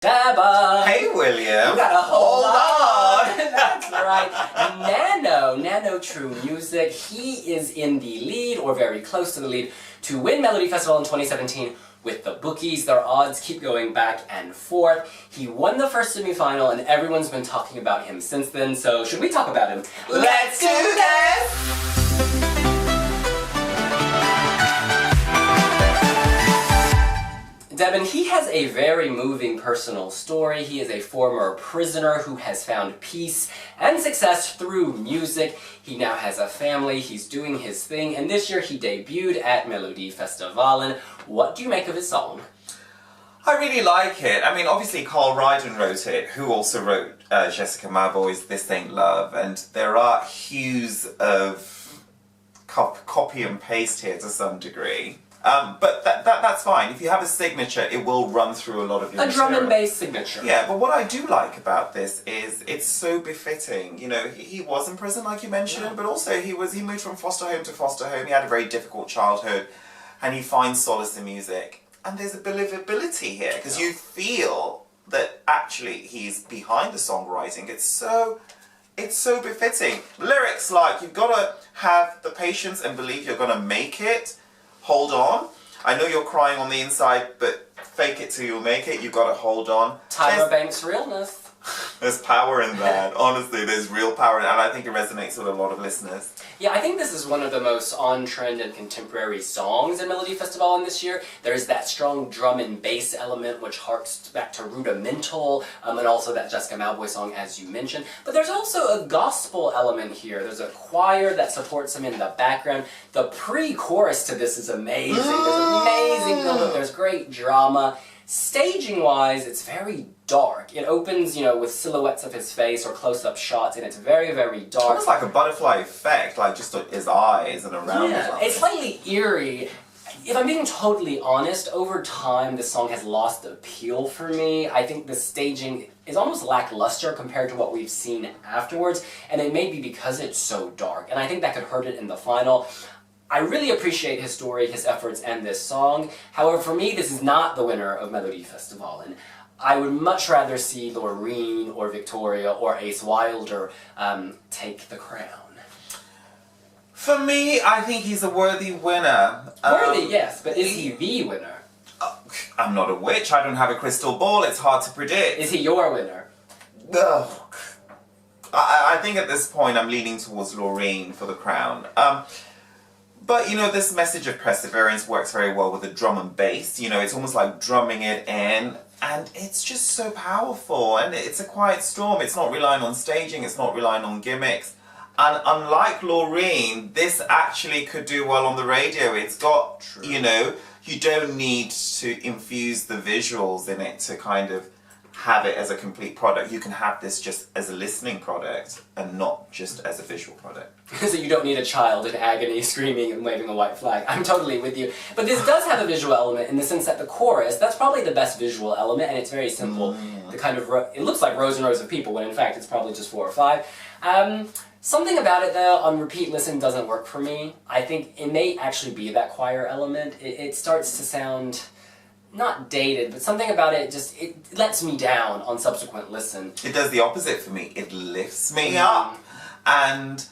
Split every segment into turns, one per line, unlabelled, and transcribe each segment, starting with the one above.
Dabba!
Hey, William!
You gotta hold
on!
That's right. Nano True Music. He is in the lead, or very close to the lead, to win Melodifestivalen in 2017 with the bookies. Their odds keep going back and forth. He won the first semi-final, and everyone's been talking about him since then, so should we talk about him?
Let's do this!
Devin, he has a very moving personal story. He is a former prisoner who has found peace and success through music. He now has a family, he's doing his thing, and this year he debuted at Melodifestivalen. What do you make of his song?
I really like it. I mean, obviously Carl Ryden wrote it, who also wrote Jessica Mauboy's This Ain't Love, and there are hues of copy and paste here to some degree. But that's fine. If you have a signature, it will run through a lot of your
material. Drum and bass signature.
Yeah, but what I do like about this is it's so befitting. You know, he was in prison, like you mentioned, yeah. But also he moved from foster home to foster home. He had a very difficult childhood, and he finds solace in music. And there's a believability here, because you feel that actually he's behind the songwriting. It's so befitting. Lyrics like, you've got to have the patience and believe you're going to make it. Hold on. I know you're crying on the inside, but fake it till you make it. You've got to hold on.
Tyra Banks' realness.
There's power in that. Honestly, there's real power in it, and I think it resonates with a lot of listeners.
Yeah, I think this is one of the most on-trend and contemporary songs in Melodifestivalen this year. There's that strong drum and bass element, which harks back to Rudimental, and also that Jessica Mauboy song, as you mentioned. But there's also a gospel element here. There's a choir that supports him in the background. The pre-chorus to this is amazing. There's amazing build-up. There's great drama. Staging-wise, it's very dark. It opens, with silhouettes of his face or close-up shots, and it's very, very dark.
Almost like a butterfly effect, like just his eyes and around his eyes.
It's slightly eerie. If I'm being totally honest, over time, this song has lost appeal for me. I think the staging is almost lackluster compared to what we've seen afterwards, and it may be because it's so dark, and I think that could hurt it in the final. I really appreciate his story, his efforts, and this song. However, for me, this is not the winner of Melodifestivalen. I would much rather see Loreen or Victoria or Ace Wilder take the crown.
For me, I think he's a worthy winner.
Worthy, yes, but is he the winner?
I'm not a witch, I don't have a crystal ball, it's hard to predict.
Is he your winner?
Ugh. I think at this point I'm leaning towards Loreen for the crown. But, this message of perseverance works very well with the drum and bass. It's almost like drumming it in, and it's just so powerful, and it's a quiet storm. It's not relying on staging, it's not relying on gimmicks. And unlike Loreen, this actually could do well on the radio. It's got, you don't need to infuse the visuals in it to kind of have it as a complete product. You can have this just as a listening product and not just as a visual product.
So you don't need a child in agony screaming and waving a white flag. I'm totally with you. But this does have a visual element in the sense that the chorus, that's probably the best visual element, and it's very simple. The kind of, it looks like rows and rows of people, when in fact it's probably just 4 or 5. Something about it though, on repeat listen, doesn't work for me. I think it may actually be that choir element. It starts to sound not dated, but something about it it lets me down on subsequent listen.
It does the opposite for me. It lifts me up. And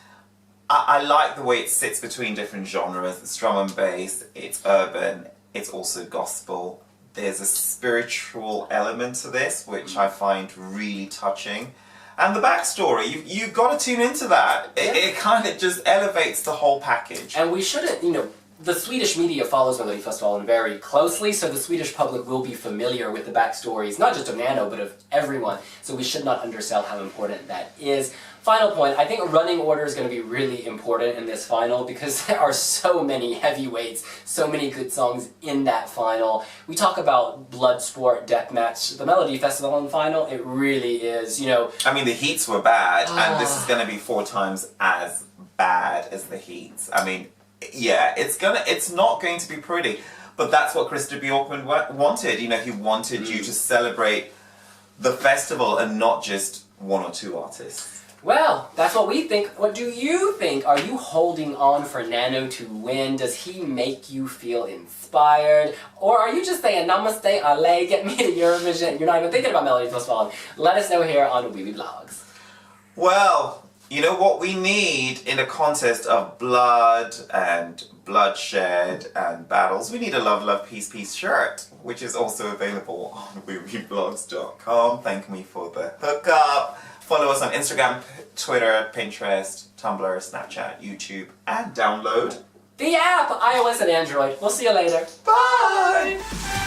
I like the way it sits between different genres. It's drum and bass, it's urban, it's also gospel. There's a spiritual element to this, which I find really touching. And the backstory, you've got to tune into that. It kind of just elevates the whole package.
And we shouldn't, the Swedish media follows Melodifestivalen very closely, so the Swedish public will be familiar with the backstories, not just of Nano, but of everyone. So we should not undersell how important that is. Final point, I think a running order is going to be really important in this final because there are so many heavyweights, so many good songs in that final. We talk about Bloodsport, Deathmatch, the Melodifestivalen final, it really is,
I mean, the heats were bad, and this is going to be 4 times as bad as the heats. I mean, yeah, it's not going to be pretty, but that's what Christer Bjorkman wanted. He wanted you to celebrate the festival and not just 1 or 2 artists.
Well, that's what we think. What do you think? Are you holding on for Nano to win? Does he make you feel inspired? Or are you just saying, namaste, ale, get me to Eurovision? You're not even thinking about Melodifestivalen. Let us know here on wiwibloggs.
Well, you know what we need in a contest of blood and bloodshed and battles? We need a Love, Love, Peace, Peace shirt, which is also available on wiwibloggs.com. Thank me for the hookup. Follow us on Instagram, Twitter, Pinterest, Tumblr, Snapchat, YouTube, and download
The app, iOS and Android. We'll see you later.
Bye!